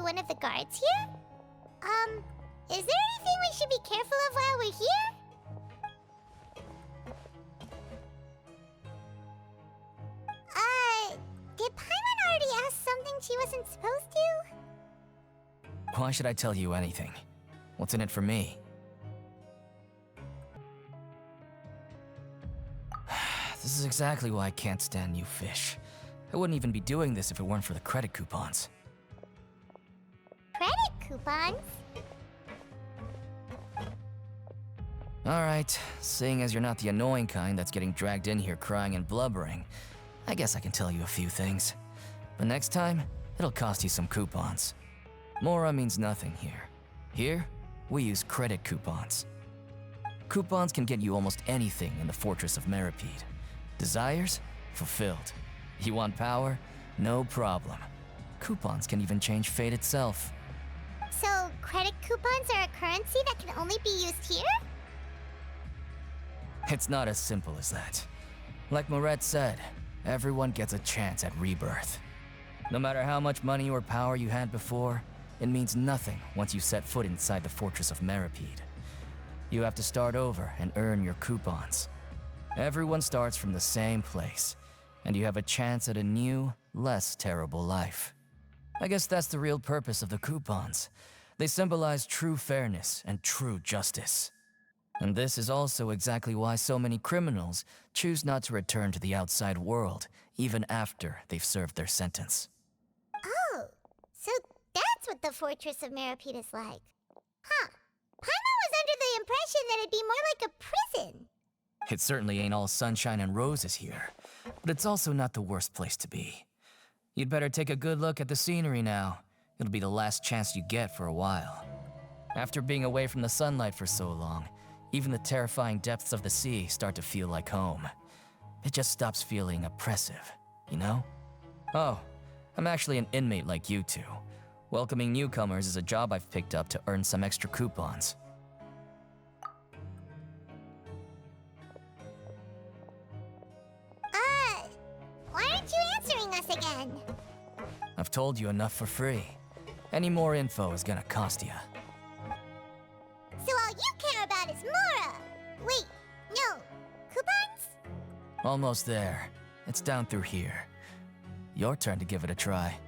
to one of the guards here? Is there anything we should be careful of while we're here? Did Paimon already ask something she wasn't supposed to? Why should I tell you anything? What's in it for me? This is exactly why I can't stand new fish. I wouldn't even be doing this if it weren't for the credit coupons. Credit coupons? Alright, seeing as you're not the annoying kind that's getting dragged in here crying and blubbering, I guess I can tell you a few things. But next time, it'll cost you some coupons. Mora means nothing here. Here, we use credit coupons. Coupons can get you almost anything in the Fortress of Meropide. Desires? Fulfilled. You want power? No problem. Coupons can even change fate itself. So, credit coupons are a currency that can only be used here? It's not as simple as that. Like Moret said, everyone gets a chance at rebirth. No matter how much money or power you had before, it means nothing once you set foot inside the Fortress of Meropide. You have to start over and earn your coupons. Everyone starts from the same place, and you have a chance at a new, less terrible life. I guess that's the real purpose of the coupons. They symbolize true fairness and true justice. And this is also exactly why so many criminals choose not to return to the outside world, even after they've served their sentence. Oh, so that's what the Fortress of Meropide is like. Huh. Paimon was under the impression that it'd be more like a prison. It certainly ain't all sunshine and roses here, but it's also not the worst place to be. You'd better take a good look at the scenery now. It'll be the last chance you get for a while. After being away from the sunlight for so long, even the terrifying depths of the sea start to feel like home. It just stops feeling oppressive, you know? Oh, I'm actually an inmate like you two. Welcoming newcomers is a job I've picked up to earn some extra coupons. Why aren't you answering us again? I've told you enough for free. Any more info is gonna cost you. So all you care about is Mora! Wait, no, coupons? Almost there. It's down through here. Your turn to give it a try.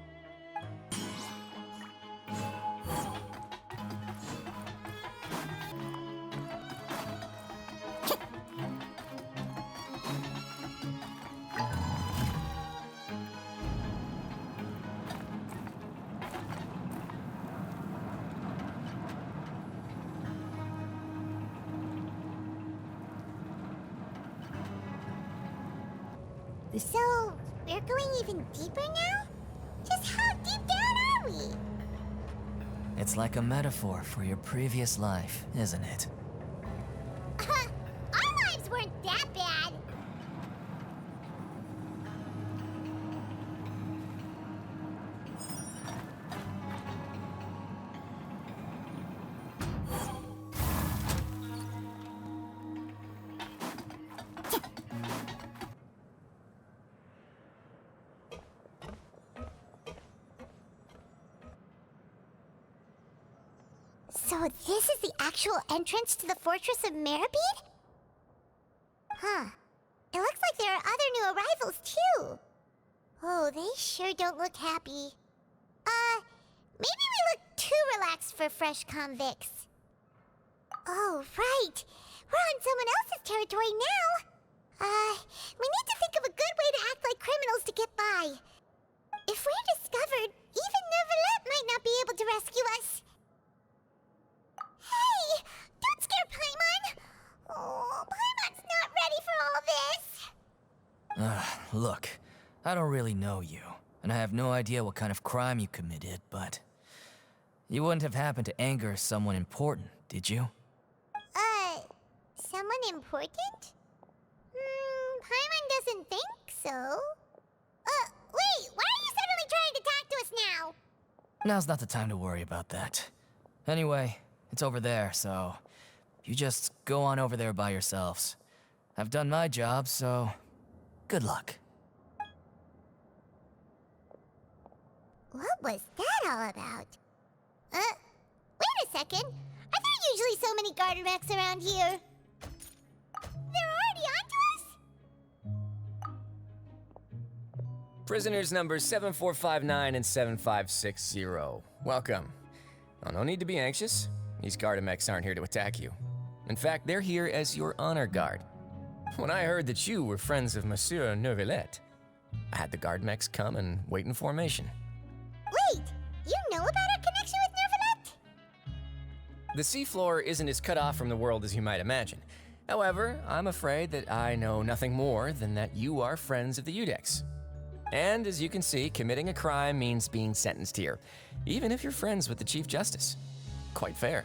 So, we're going even deeper now? Just how deep down are we? It's like a metaphor for your previous life, isn't it? Our lives weren't that bad. So this is the actual entrance to the Fortress of Meropide? Huh. It looks like there are other new arrivals, too. Oh, they sure don't look happy. Maybe we look too relaxed for fresh convicts. Oh, right. We're on someone else's territory now. We need to think of a good way to act like criminals to get by. If we're discovered, even Neverlet might not be able to rescue us. Hey! Don't scare Paimon! Oh, Paimon's not ready for all this! Look, I don't really know you, and I have no idea what kind of crime you committed, but... You wouldn't have happened to anger someone important, did you? Someone important? Paimon doesn't think so. Wait, why are you suddenly trying to talk to us now? Now's not the time to worry about that. Anyway, it's over there, so you just go on over there by yourselves. I've done my job, so good luck. What was that all about? Wait a second. Are there usually so many garter mechs around here? They're already onto us? Prisoners numbers 7459 and 7560. Welcome. Oh, no need to be anxious. These Gardamex aren't here to attack you. In fact, they're here as your honor guard. When I heard that you were friends of Monsieur Neuvillette, I had the Gardamex come and wait in formation. Wait, you know about our connection with Neuvillette? The seafloor isn't as cut off from the world as you might imagine. However, I'm afraid that I know nothing more than that you are friends of the Udex. And as you can see, committing a crime means being sentenced here, even if you're friends with the Chief Justice. Quite fair.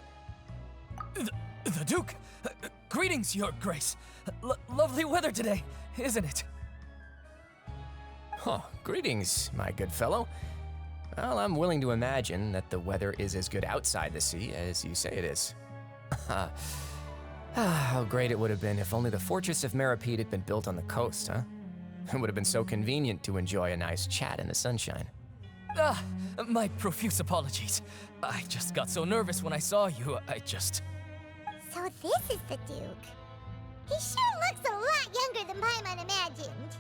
The Duke! Greetings, Your Grace. Lovely weather today, isn't it? Oh, greetings, my good fellow. Well, I'm willing to imagine that the weather is as good outside the sea as you say it is. How great it would have been if only the Fortress of Meropide had been built on the coast, huh? It would have been so convenient to enjoy a nice chat in the sunshine. My profuse apologies. I just got so nervous when I saw you, So this is the Duke. He sure looks a lot younger than Paimon imagined.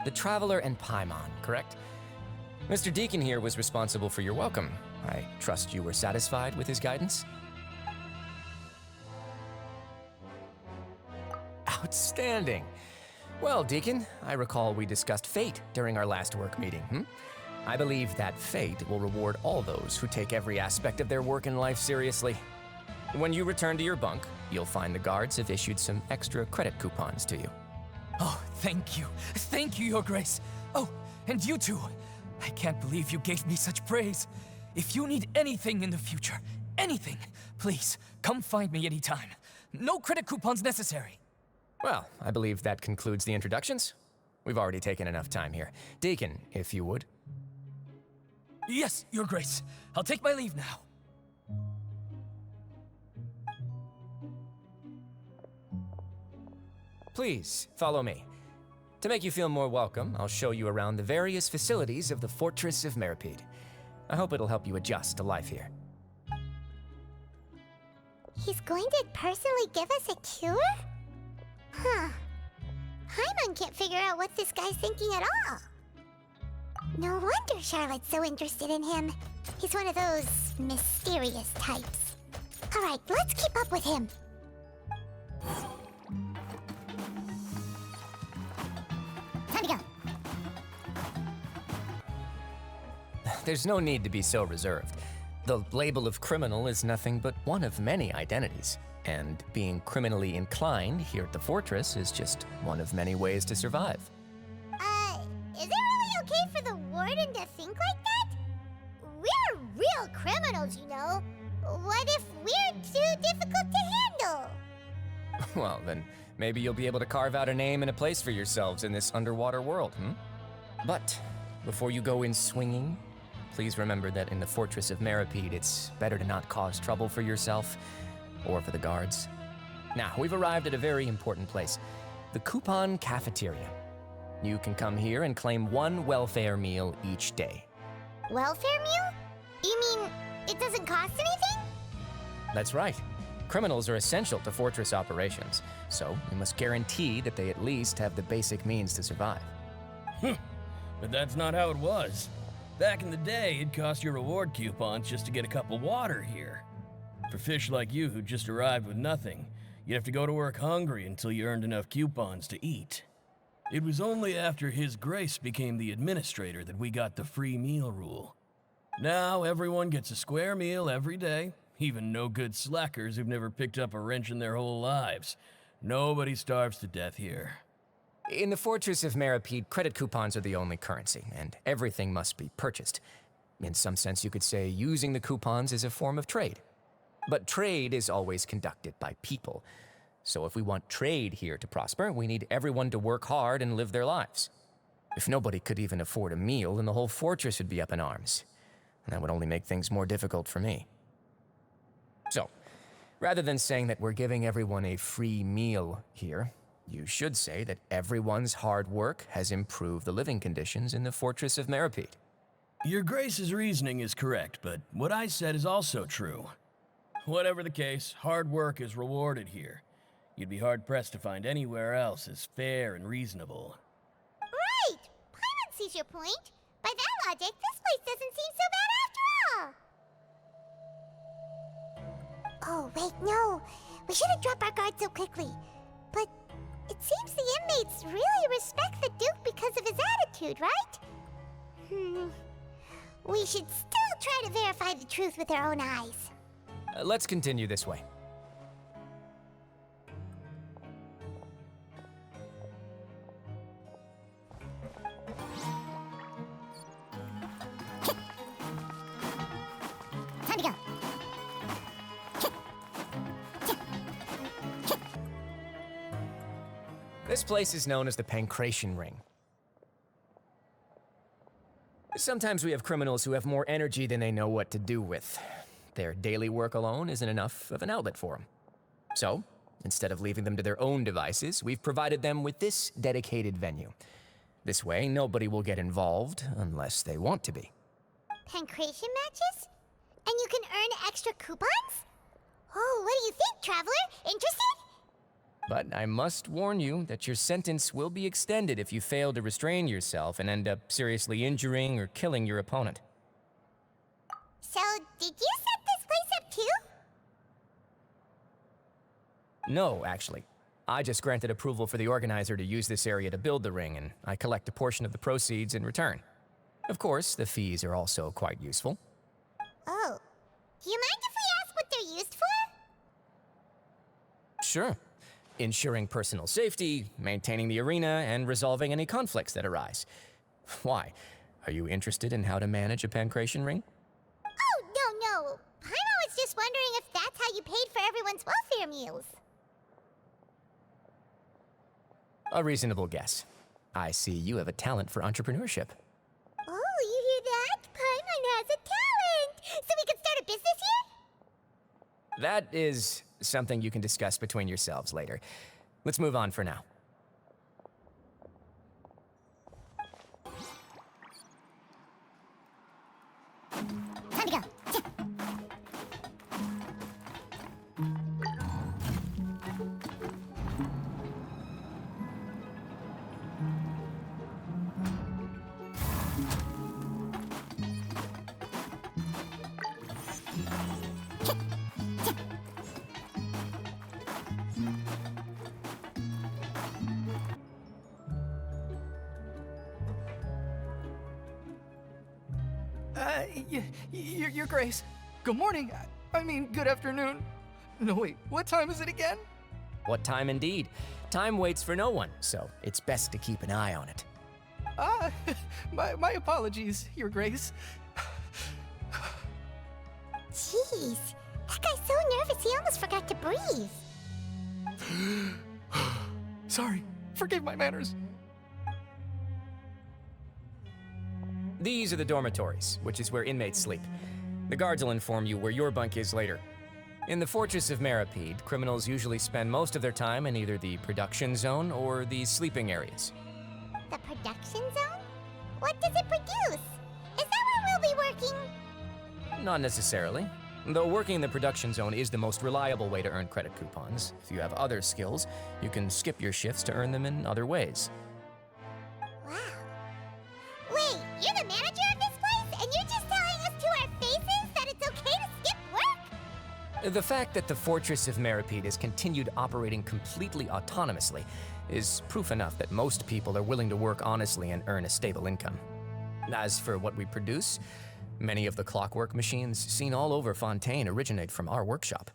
The Traveler and Paimon, correct? Mr. Deacon here was responsible for your welcome. I trust you were satisfied with his guidance? Outstanding. Well, Deacon, I recall we discussed fate during our last work meeting, I believe that fate will reward all those who take every aspect of their work in life seriously. When you return to your bunk, you'll find the guards have issued some extra credit coupons to you. Oh, thank you. Thank you, Your Grace. Oh, and you too. I can't believe you gave me such praise. If you need anything in the future, anything, please, come find me anytime. No credit coupons necessary. Well, I believe that concludes the introductions. We've already taken enough time here. Deacon, if you would. Yes, Your Grace. I'll take my leave now. Please, follow me. To make you feel more welcome, I'll show you around the various facilities of the Fortress of Meropide. I hope it'll help you adjust to life here. He's going to personally give us a cure? Huh. Paimon can't figure out what this guy's thinking at all. No wonder Charlotte's so interested in him. He's one of those mysterious types. All right, let's keep up with him. Time to go. There's no need to be so reserved. The label of criminal is nothing but one of many identities. And being criminally inclined here at the Fortress is just one of many ways to survive. Is it really okay for the warden to think like that? We're real criminals, you know. What if we're too difficult to handle? Well, then maybe you'll be able to carve out a name and a place for yourselves in this underwater world, But before you go in swinging, please remember that in the Fortress of Meropide, it's better to not cause trouble for yourself or for the guards. Now, we've arrived at a very important place, the Coupon Cafeteria. You can come here and claim one welfare meal each day. Welfare meal? You mean it doesn't cost anything? That's right. Criminals are essential to Fortress operations, so we must guarantee that they at least have the basic means to survive. But that's not how it was. Back in the day, it cost you reward coupons just to get a cup of water here. For fish like you who just arrived with nothing, you'd have to go to work hungry until you earned enough coupons to eat. It was only after His Grace became the administrator that we got the free meal rule. Now everyone gets a square meal every day, even no-good slackers who've never picked up a wrench in their whole lives. Nobody starves to death here. In the Fortress of Meropide, credit coupons are the only currency, and everything must be purchased. In some sense, you could say using the coupons is a form of trade. But trade is always conducted by people. So if we want trade here to prosper, we need everyone to work hard and live their lives. If nobody could even afford a meal, then the whole fortress would be up in arms. And that would only make things more difficult for me. So, rather than saying that we're giving everyone a free meal here, you should say that everyone's hard work has improved the living conditions in the Fortress of Meropide. Your Grace's reasoning is correct, but what I said is also true. Whatever the case, hard work is rewarded here. You'd be hard-pressed to find anywhere else as fair and reasonable. Right! Paimon sees your point. By that logic, this place doesn't seem so bad after all. Oh, wait, no. We shouldn't drop our guard so quickly. But it seems the inmates really respect the Duke because of his attitude, right? We should still try to verify the truth with our own eyes. Let's continue this way. Time to go. This place is known as the Pankration Ring. Sometimes we have criminals who have more energy than they know what to do with. Their daily work alone isn't enough of an outlet for them. So, instead of leaving them to their own devices, we've provided them with this dedicated venue. This way, nobody will get involved unless they want to be. Pankration matches? And you can earn extra coupons? Oh, what do you think, Traveler? Interested? But I must warn you that your sentence will be extended if you fail to restrain yourself and end up seriously injuring or killing your opponent. So, did you set this place up too? No, actually. I just granted approval for the organizer to use this area to build the ring, and I collect a portion of the proceeds in return. Of course, the fees are also quite useful. Oh. Do you mind if we ask what they're used for? Sure. Ensuring personal safety, maintaining the arena, and resolving any conflicts that arise. Why? Are you interested in how to manage a Pankration ring? Oh, no. Paimon was just wondering if that's how you paid for everyone's welfare meals. A reasonable guess. I see you have a talent for entrepreneurship. Oh, you hear that? Paimon has a talent! So we can start a business here? That is something you can discuss between yourselves later. Let's move on for now. Time to go. Your Grace. Good morning. I mean, good afternoon. No, wait, what time is it again? What time indeed? Time waits for no one, so it's best to keep an eye on it. My apologies, Your Grace. Jeez, that guy's so nervous he almost forgot to breathe. Sorry, forgive my manners. These are the dormitories, which is where inmates sleep. The guards will inform you where your bunk is later. In the Fortress of Meropide, criminals usually spend most of their time in either the production zone or the sleeping areas. The production zone? What does it produce? Is that where we'll be working? Not necessarily. Though working in the production zone is the most reliable way to earn credit coupons. If you have other skills, you can skip your shifts to earn them in other ways. Wow. Wait, you're the manager of this place, and you're just telling us to our faces that it's okay to skip work? The fact that the Fortress of Meropide has continued operating completely autonomously is proof enough that most people are willing to work honestly and earn a stable income. As for what we produce, many of the clockwork machines seen all over Fontaine originate from our workshop.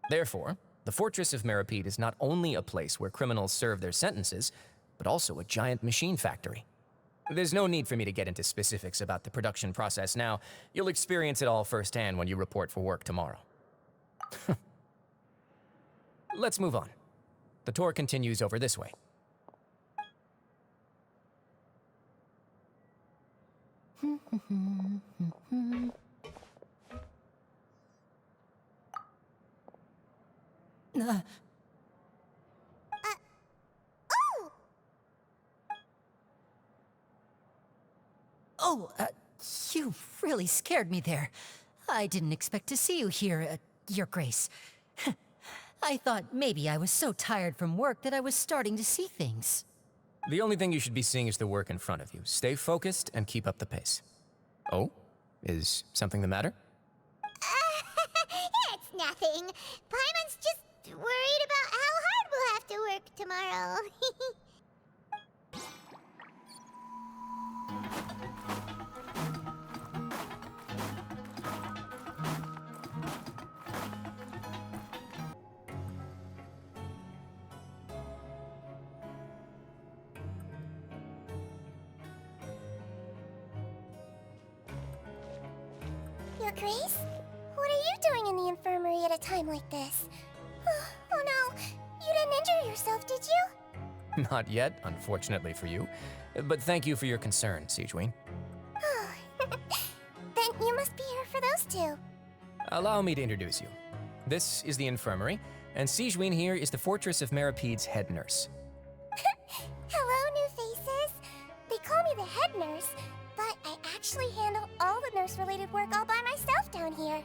Therefore, the Fortress of Meropide is not only a place where criminals serve their sentences, but also a giant machine factory. There's no need for me to get into specifics about the production process now. You'll experience it all firsthand when you report for work tomorrow. Let's move on. The tour continues over this way. Oh! You really scared me there. I didn't expect to see you here, Your Grace. I thought maybe I was so tired from work that I was starting to see things. The only thing you should be seeing is the work in front of you. Stay focused and keep up the pace. Oh? Is something the matter? It's nothing. Paimon's just worried about how hard we'll have to work tomorrow. Your Grace? What are you doing in the infirmary at a time like this? Oh no, you didn't injure yourself, did you? Not yet, unfortunately for you. But thank you for your concern, Sigewinne. Then you must be here for those two. Allow me to introduce you. This is the infirmary, and Sigewinne here is the Fortress of Meropide's head nurse. Hello, new faces. They call me the head nurse, but I actually handle all the nurse-related work all by myself down here.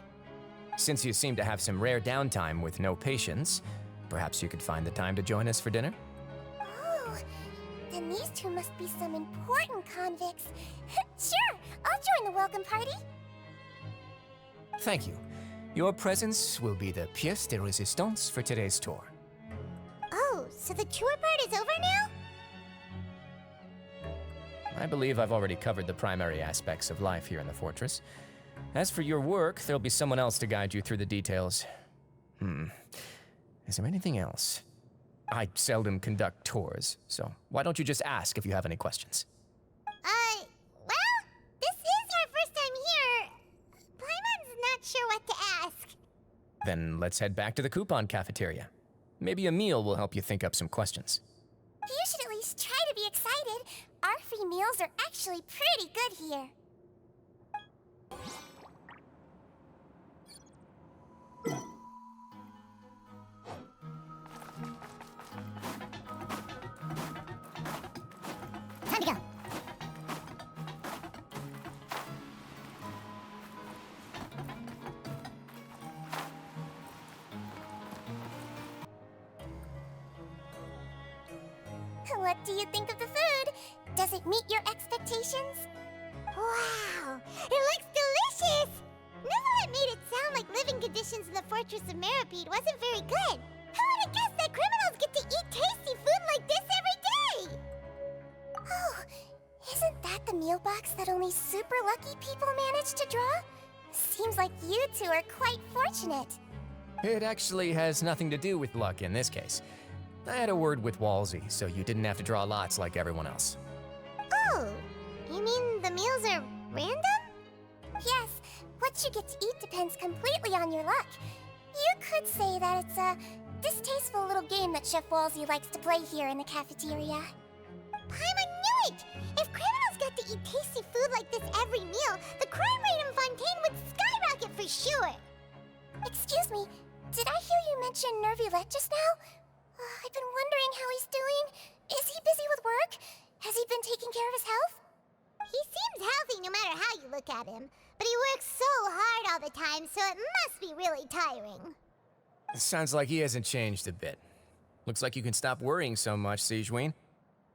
Since you seem to have some rare downtime with no patients, perhaps you could find the time to join us for dinner? Oh, then these two must be some important convicts. Sure, I'll join the welcome party. Thank you. Your presence will be the pièce de résistance for today's tour. Oh, so the tour part is over now? I believe I've already covered the primary aspects of life here in the fortress. As for your work, there'll be someone else to guide you through the details. Is there anything else? I seldom conduct tours, so why don't you just ask if you have any questions? Well, this is our first time here. Paimon's not sure what to ask. Then let's head back to the coupon cafeteria. Maybe a meal will help you think up some questions. You should at least try to be excited. Our free meals are actually pretty good here. Time to go. What do you think of the food? Does it meet your expectations? Wow, it looks delicious! Neverlet made it sound like living conditions in the Fortress of Meropide wasn't very good. Who would have guessed that criminals get to eat tasty food like this every day? Oh, isn't that the meal box that only super lucky people manage to draw? Seems like you two are quite fortunate. It actually has nothing to do with luck in this case. I had a word with Walsey, so you didn't have to draw lots like everyone else. Oh, you mean the meals are random? Yes, what you get to eat depends completely on your luck. You could say that it's a distasteful little game that Chef Walsey likes to play here in the cafeteria. Paimon knew it! If criminals got to eat tasty food like this every meal, the crime rate in Fontaine would skyrocket for sure! Excuse me, did I hear you mention Nervulette just now? I've been wondering how he's doing. Is he busy with work? Has he been taking care of his health? He seems healthy no matter how you look at him, but he works so hard all the time, so it must be really tiring. Sounds like he hasn't changed a bit. Looks like you can stop worrying so much, Sigewinne.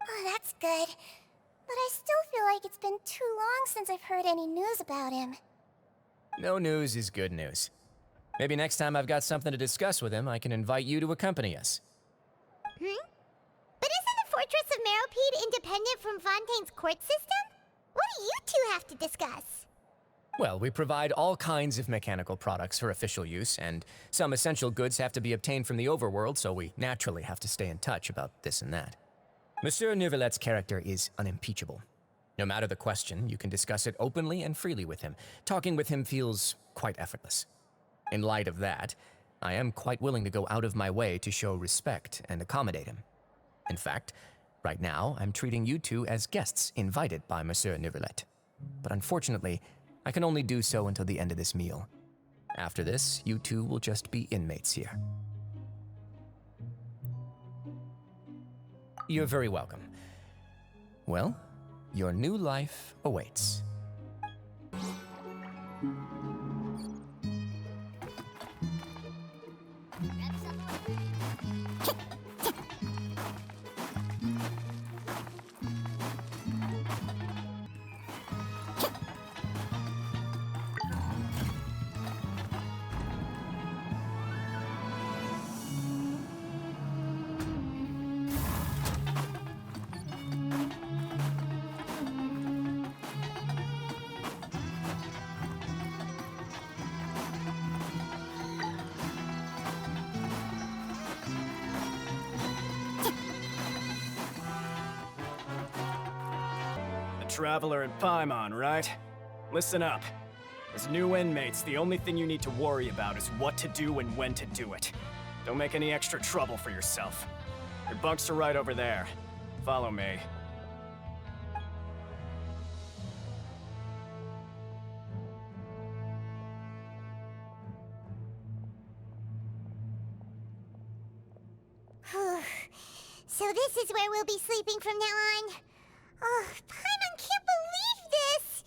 Oh, that's good. But I still feel like it's been too long since I've heard any news about him. No news is good news. Maybe next time I've got something to discuss with him, I can invite you to accompany us. But isn't the Fortress of Meropide independent from Fontaine's court system? What do you two have to discuss? Well, we provide all kinds of mechanical products for official use, and some essential goods have to be obtained from the overworld, so we naturally have to stay in touch about this and that. Monsieur Nervulette's character is unimpeachable. No matter the question, you can discuss it openly and freely with him. Talking with him feels quite effortless. In light of that, I am quite willing to go out of my way to show respect and accommodate him. In fact, right now, I'm treating you two as guests invited by Monsieur Nervulette. But unfortunately, I can only do so until the end of this meal. After this, you two will just be inmates here. You're very welcome. Well, your new life awaits. Traveler and Paimon, right? Listen up. As new inmates, the only thing you need to worry about is what to do and when to do it. Don't make any extra trouble for yourself. Your bunks are right over there. Follow me. So this is where we'll be sleeping from now on. Oh, Paimon can't believe this!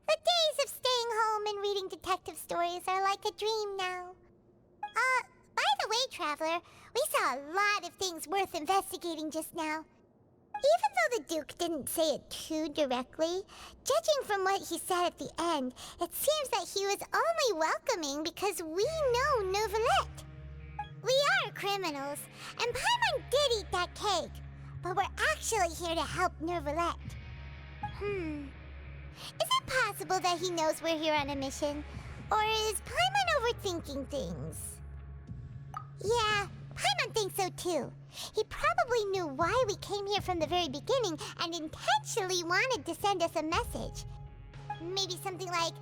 The days of staying home and reading detective stories are like a dream now. By the way, Traveler, we saw a lot of things worth investigating just now. Even though the Duke didn't say it too directly, judging from what he said at the end, it seems that he was only welcoming because we know Neuvillette. We are criminals, and Paimon did eat that cake, but we're actually here to help Neuvillette. Is it possible that he knows we're here on a mission? Or is Paimon overthinking things? Yeah, Paimon thinks so too. He probably knew why we came here from the very beginning and intentionally wanted to send us a message. Maybe something like,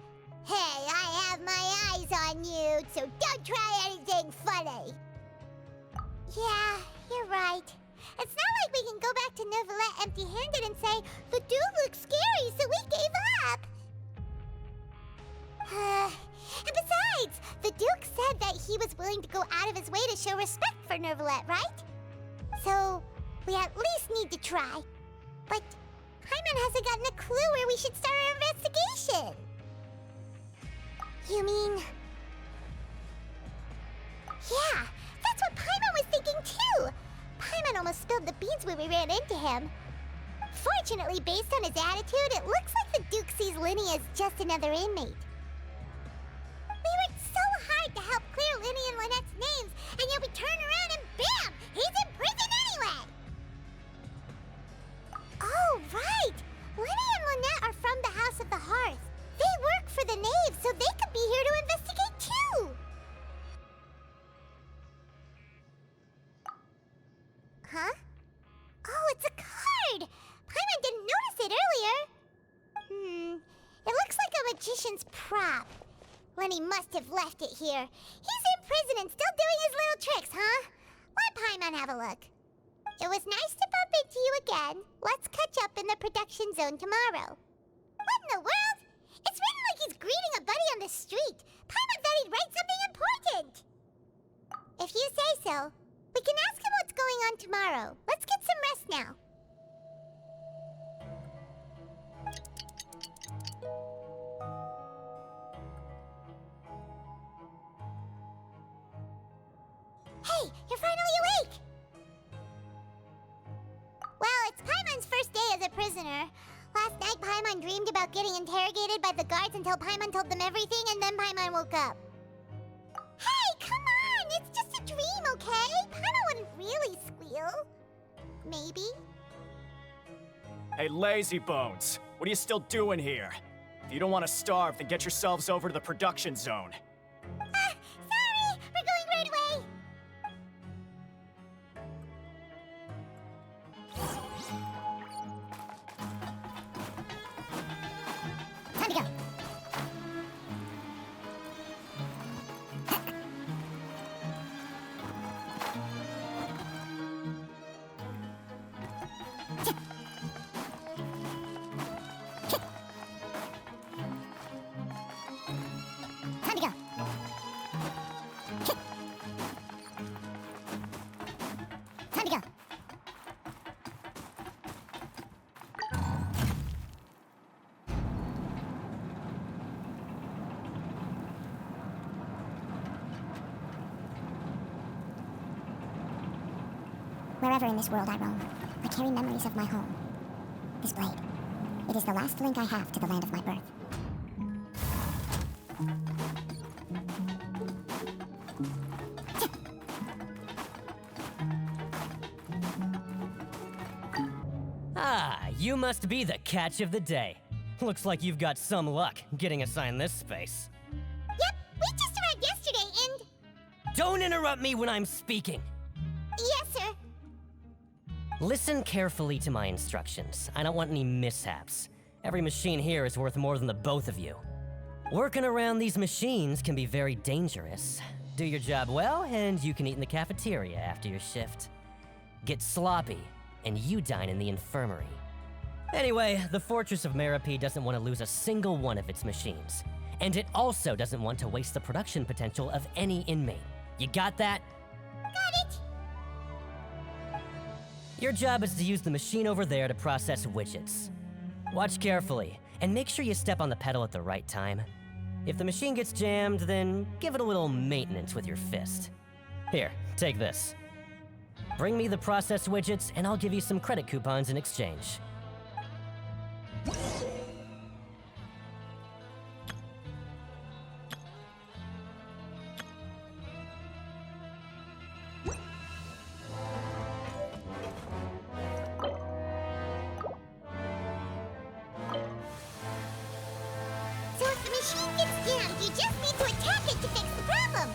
"Hey, I have my eyes on you, so don't try anything funny." Yeah, you're right. It's not like we can go back to Neuvillette empty-handed and say, "The dude looks scary, so we gave up." And besides, the Duke said that he was willing to go out of his way to show respect for Neuvillette, right? So, we at least need to try. But Paimon hasn't gotten a clue where we should start our investigation. You mean... Yeah, that's what Paimon was thinking too! Paimon almost spilled the beans when we ran into him. Fortunately, based on his attitude, it looks like the Duke sees Lyney as just another inmate. We worked so hard to help clear Lyney and Lynette's names, and yet we turn around and bam! He's in prison anyway! Oh, right! Lyney and Lynette are from the House of the Hearth. They work for the Knave, so they could be here to investigate too! Huh? Oh, it's a card! Paimon didn't notice it earlier. It looks like a magician's prop. Lyney must have left it here. He's in prison and still doing his little tricks, huh? Let Paimon have a look. It was nice to bump into you again. Let's catch up in the production zone tomorrow. What in the world? It's written like he's greeting a buddy on the street. Paimon thought he'd write something important. If you say so. We can ask him what's going on tomorrow. Let's get some rest now. Hey, you're finally awake! Well, it's Paimon's first day as a prisoner. Last night, Paimon dreamed about getting interrogated by the guards until Paimon told them everything, and then Paimon woke up. Hey, come on! It's just a dream, okay? Paimon wouldn't really squeal. Maybe. Hey, lazy bones. What are you still doing here? If you don't want to starve, then get yourselves over to the production zone. Sorry! We're going right away! Time to go! Wherever in this world I roam, I carry memories of my home. This blade. It is the last link I have to the land of my birth. Ah, you must be the catch of the day. Looks like you've got some luck getting assigned this space. Yep, we just arrived yesterday and... Don't interrupt me when I'm speaking. Yes, sir. Listen carefully to my instructions. I don't want any mishaps. Every machine here is worth more than the both of you. Working around these machines can be very dangerous. Do your job well, and you can eat in the cafeteria after your shift. Get sloppy, and you dine in the infirmary. Anyway, the Fortress of Meropide doesn't want to lose a single one of its machines. And it also doesn't want to waste the production potential of any inmate. You got that? Got it! Your job is to use the machine over there to process widgets. Watch carefully, and make sure you step on the pedal at the right time. If the machine gets jammed, then give it a little maintenance with your fist. Here, take this. Bring me the processed widgets, and I'll give you some credit coupons in exchange. So if the machine gets jammed, you just need to attack it to fix the problem.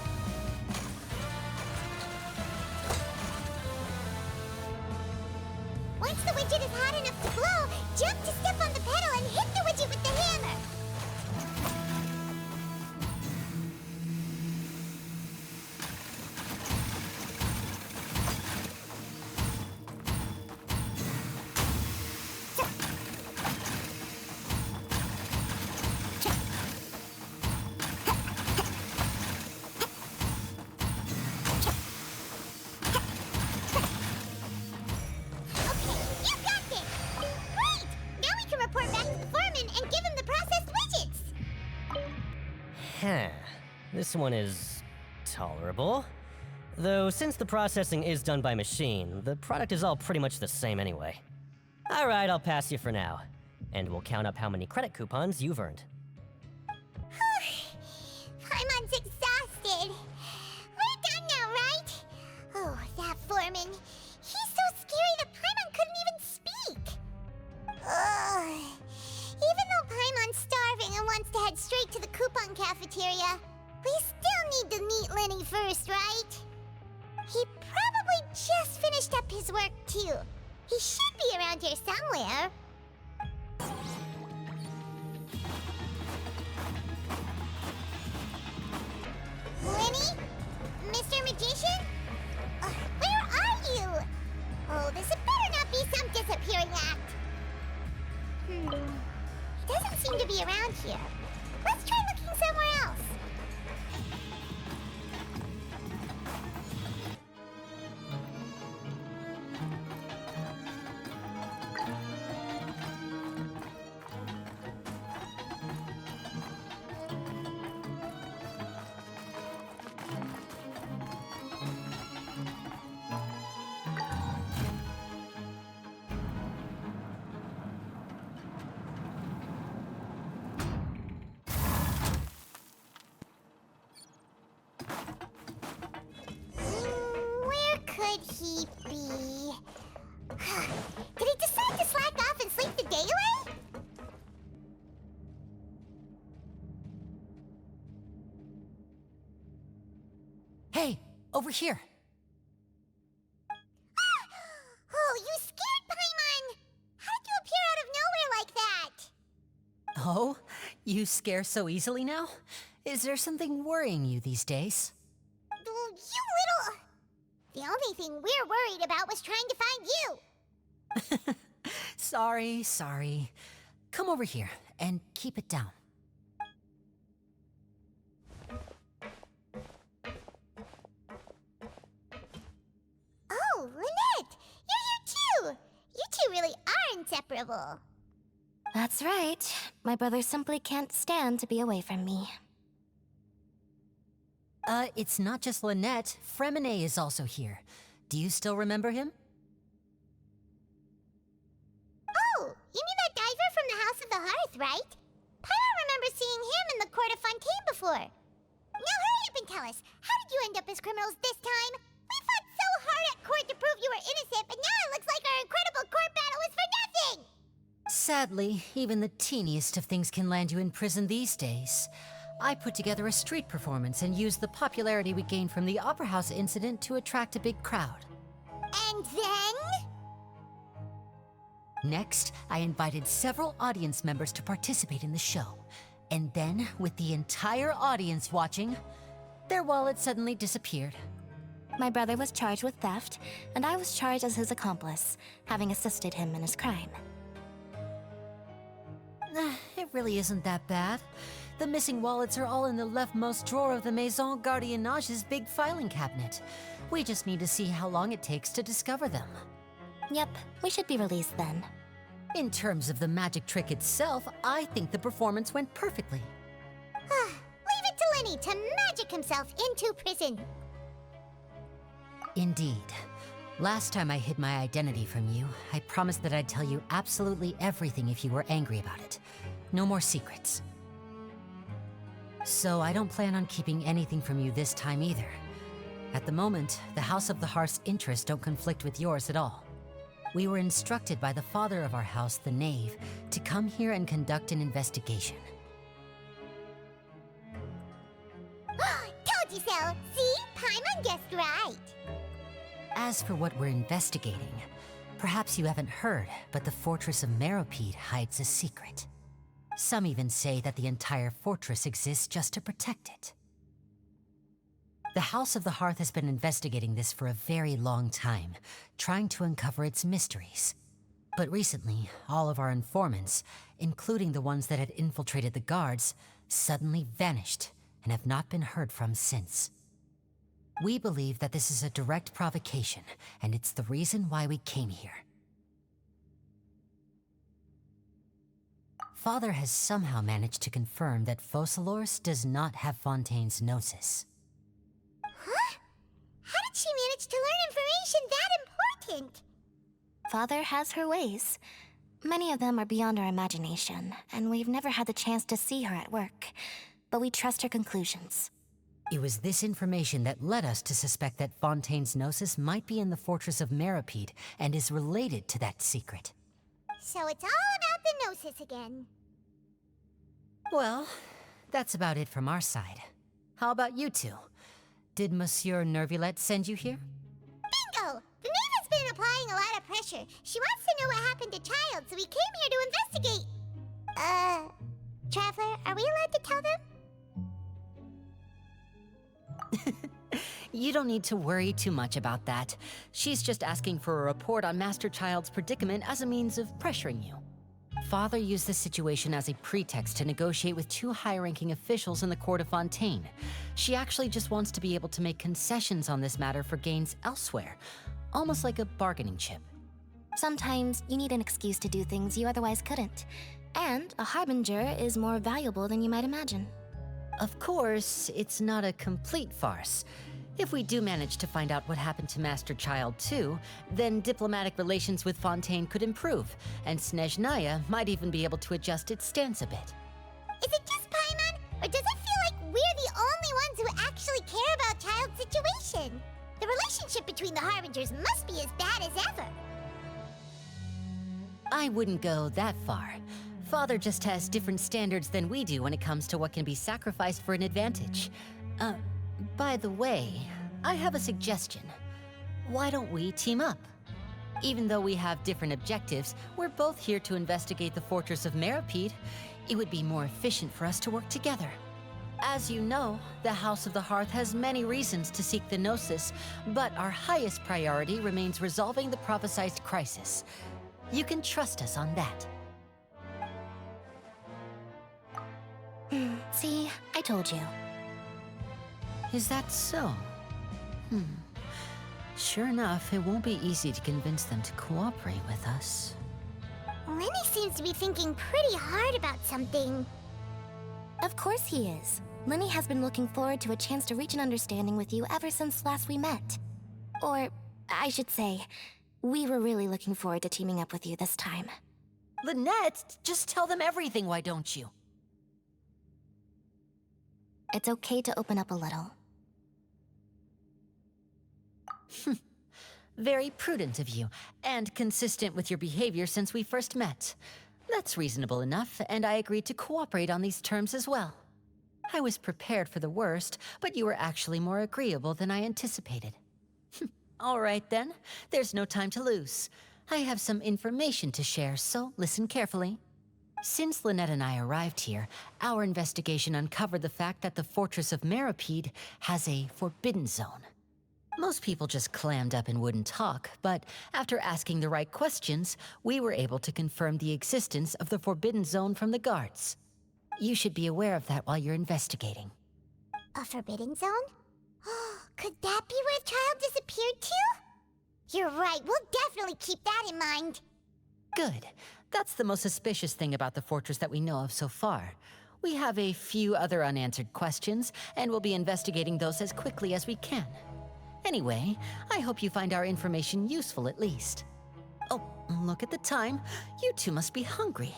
Once the widget is hot enough to blow, jump to step on the pedal and hit the widget with the hammer. This one is tolerable. Though since the processing is done by machine, the product is all pretty much the same anyway. Alright, I'll pass you for now. And we'll count up how many credit coupons you've earned. Paimon's exhausted. We're done now, right? Oh, that foreman. He's so scary that Paimon couldn't even speak. Ugh. Even though Paimon's starving and wants to head straight to the coupon cafeteria, we still need to meet Lyney first, right? He probably just finished up his work, too. He should be around here somewhere. Lyney? Mr. Magician? Where are you? Oh, this had better not be some disappearing act. He doesn't seem to be around here. Let's try looking somewhere else. Where could he be? Did he decide to slack off and sleep the day away? Hey, over here. Oh, you scared Paimon! How did you appear out of nowhere like that? Oh, you scare so easily now? Is there something worrying you these days? You little... The only thing we're worried about was trying to find you. Sorry. Come over here and keep it down. Oh, Lynette! You're here too! You two really are inseparable. That's right. My brother simply can't stand to be away from me. It's not just Lynette. Fremine is also here. Do you still remember him? Oh, you mean that diver from the House of the Hearth, right? Paimon remembers seeing him in the Court of Fontaine before. Now hurry up and tell us, how did you end up as criminals this time? We fought so hard at court to prove you were innocent, but now it looks like our incredible court battle was for nothing! Sadly, even the teeniest of things can land you in prison these days. I put together a street performance and used the popularity we gained from the Opera House incident to attract a big crowd. And then? Next, I invited several audience members to participate in the show. And then, with the entire audience watching, their wallet suddenly disappeared. My brother was charged with theft, and I was charged as his accomplice, having assisted him in his crime. It really isn't that bad. The missing wallets are all in the leftmost drawer of the Maison Gardiennage's big filing cabinet. We just need to see how long it takes to discover them. Yep, we should be released then. In terms of the magic trick itself, I think the performance went perfectly. Leave it to Lyney to magic himself into prison. Indeed. Last time I hid my identity from you, I promised that I'd tell you absolutely everything if you were angry about it. No more secrets. So I don't plan on keeping anything from you this time either. At the moment, the House of the Hearth's interests don't conflict with yours at all. We were instructed by the father of our house, the Knave, to come here and conduct an investigation. Told you so! See? Paimon guessed right. As for what we're investigating, perhaps you haven't heard, but the fortress of Meropide hides a secret. Some even say that the entire fortress exists just to protect it. The House of the Hearth has been investigating this for a very long time, trying to uncover its mysteries. But recently, all of our informants, including the ones that had infiltrated the guards, suddenly vanished and have not been heard from since. We believe that this is a direct provocation, and it's the reason why we came here. Father has somehow managed to confirm that Focalors does not have Fontaine's Gnosis. Huh? How did she manage to learn information that important? Father has her ways. Many of them are beyond our imagination, and we've never had the chance to see her at work. But we trust her conclusions. It was this information that led us to suspect that Fontaine's Gnosis might be in the fortress of Meropide and is related to that secret. So it's all about the Gnosis again. Well, that's about it from our side. How about you two? Did Monsieur Nervulette send you here? Bingo! The Knave has been applying a lot of pressure. She wants to know what happened to Child, so we came here to investigate. Traveler, are we allowed to tell them? You don't need to worry too much about that. She's just asking for a report on Master Child's predicament as a means of pressuring you. Father used this situation as a pretext to negotiate with two high-ranking officials in the court of Fontaine. She actually just wants to be able to make concessions on this matter for gains elsewhere, almost like a bargaining chip. Sometimes you need an excuse to do things you otherwise couldn't. And a harbinger is more valuable than you might imagine. Of course, it's not a complete farce. If we do manage to find out what happened to Master Child too, then diplomatic relations with Fontaine could improve, and Snezhnaya might even be able to adjust its stance a bit. Is it just Paimon, or does it feel like we're the only ones who actually care about Child's situation? The relationship between the Harbingers must be as bad as ever. I wouldn't go that far. Father just has different standards than we do when it comes to what can be sacrificed for an advantage. By the way, I have a suggestion. Why don't we team up? Even though we have different objectives, we're both here to investigate the fortress of Meropide. It would be more efficient for us to work together. As you know, the House of the Hearth has many reasons to seek the Gnosis, but our highest priority remains resolving the prophesized crisis. You can trust us on that. See, I told you. Is that so? Sure enough, it won't be easy to convince them to cooperate with us. Lyney seems to be thinking pretty hard about something. Of course he is. Lyney has been looking forward to a chance to reach an understanding with you ever since last we met. Or, I should say, we were really looking forward to teaming up with you this time. Lynette, just tell them everything, why don't you? It's okay to open up a little. Very prudent of you, and consistent with your behavior since we first met. That's reasonable enough, and I agreed to cooperate on these terms as well. I was prepared for the worst, but you were actually more agreeable than I anticipated. All right then, there's no time to lose. I have some information to share, so listen carefully. Since Lynette and I arrived here, our investigation uncovered the fact that the Fortress of Meropide has a forbidden zone. Most people just clammed up and wouldn't talk, but after asking the right questions, we were able to confirm the existence of the forbidden zone from the guards. You should be aware of that while you're investigating. A forbidden zone? Could that be where the child disappeared to? You're right, we'll definitely keep that in mind. Good. That's the most suspicious thing about the fortress that we know of so far. We have a few other unanswered questions, and we'll be investigating those as quickly as we can. Anyway, I hope you find our information useful at least. Oh, look at the time. You two must be hungry.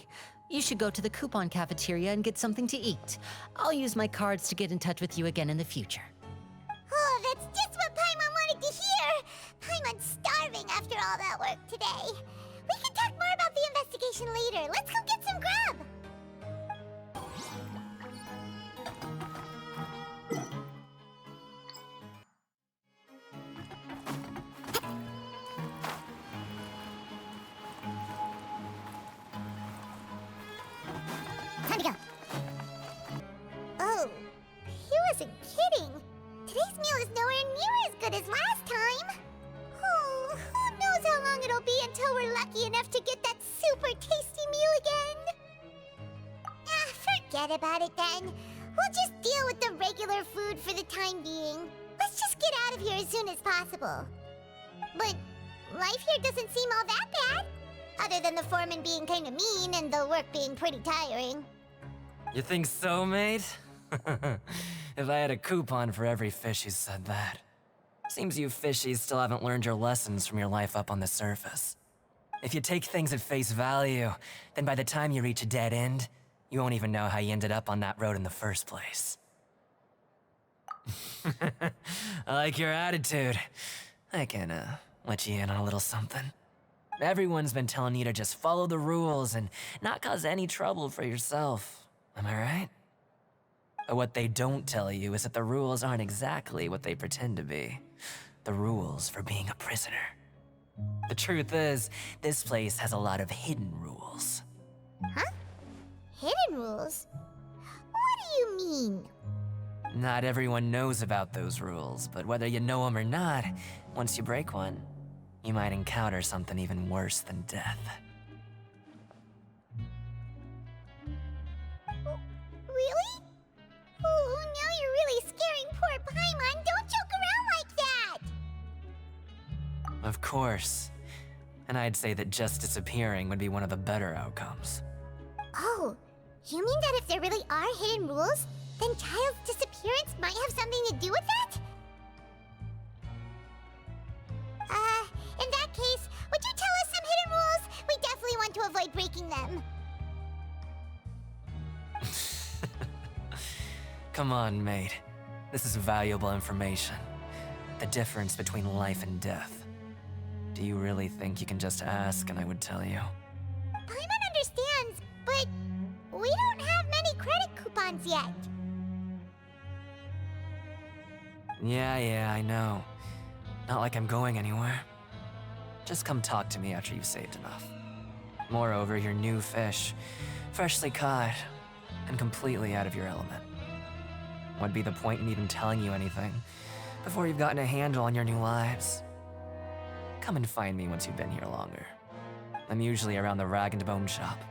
You should go to the coupon cafeteria and get something to eat. I'll use my cards to get in touch with you again in the future. Oh, that's just what Paimon wanted to hear! Paimon's starving after all that work today. We can talk more about the investigation later. Let's go get some grub! Time to go. Oh, he wasn't kidding. Today's meal is nowhere near as good as last time. Oh, who knows how long it'll be until we're lucky enough to get that super tasty meal again. Forget about it then. We'll just deal with the regular food for the time being. Let's just get out of here as soon as possible. But life here doesn't seem all that bad. Other than the foreman being kind of mean and the work being pretty tiring. You think so, mate? If I had a coupon for every fish who said that. Seems you fishies still haven't learned your lessons from your life up on the surface. If you take things at face value, then by the time you reach a dead end, you won't even know how you ended up on that road in the first place. I like your attitude. I can, let you in on a little something. Everyone's been telling you to just follow the rules and not cause any trouble for yourself. Am I right? But what they don't tell you is that the rules aren't exactly what they pretend to be. The rules for being a prisoner. The truth is, this place has a lot of hidden rules. Huh? Hidden rules? What do you mean? Not everyone knows about those rules, but whether you know them or not, once you break one, you might encounter something even worse than death. Really? Oh, now you're really scaring poor Paimon. Don't joke around like that! Of course. And I'd say that just disappearing would be one of the better outcomes. Oh, you mean that if there really are hidden rules, then Child's disappearance might have something to do with that? In that case, would you tell us some hidden rules? We definitely want to avoid breaking them. Come on, mate. This is valuable information. The difference between life and death. Do you really think you can just ask and I would tell you? Paimon understands, but we don't have many credit coupons yet. Yeah, I know. Not like I'm going anywhere. Just come talk to me after you've saved enough. Moreover, you're new fish, freshly caught, and completely out of your element. What'd be the point in even telling you anything before you've gotten a handle on your new lives? Come and find me once you've been here longer. I'm usually around the Rag and Bone shop.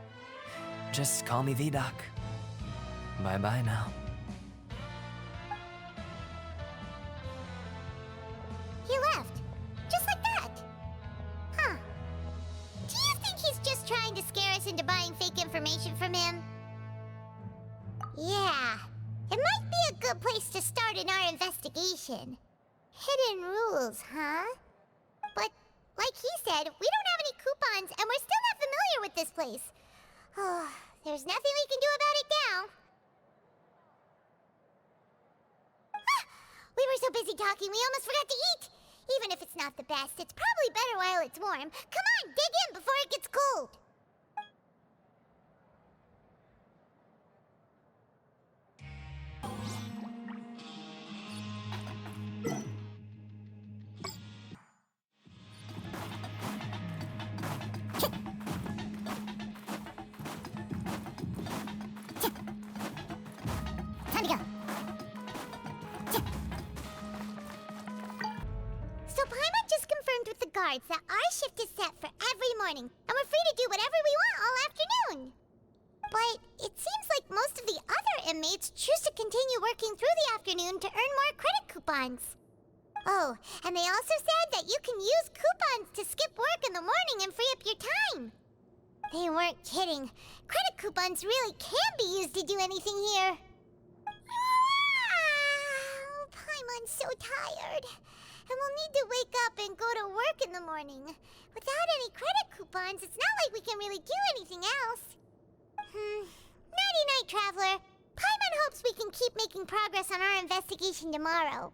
Just call me V-Doc. Bye-bye now. He left. Just like that. Huh. Do you think he's just trying to scare us into buying fake information from him? Yeah. It might be a good place to start in our investigation. Hidden rules, huh? But, like he said, we don't have any coupons and we're still not familiar with this place. Oh, there's nothing we can do about it now. Ah, we were so busy talking, we almost forgot to eat. Even if it's not the best, it's probably better while it's warm. Come on, dig in before it gets cold. cards that our shift is set for every morning, and we're free to do whatever we want all afternoon. But it seems like most of the other inmates choose to continue working through the afternoon to earn more credit coupons. Oh, and they also said that you can use coupons to skip work in the morning and free up your time. They weren't kidding. Credit coupons really can be used to do anything here. Paimon's so tired. And we'll need to wake up and go to work in the morning. Without any credit coupons, it's not like we can really do anything else. Nighty-night, Traveler. Paimon hopes we can keep making progress on our investigation tomorrow.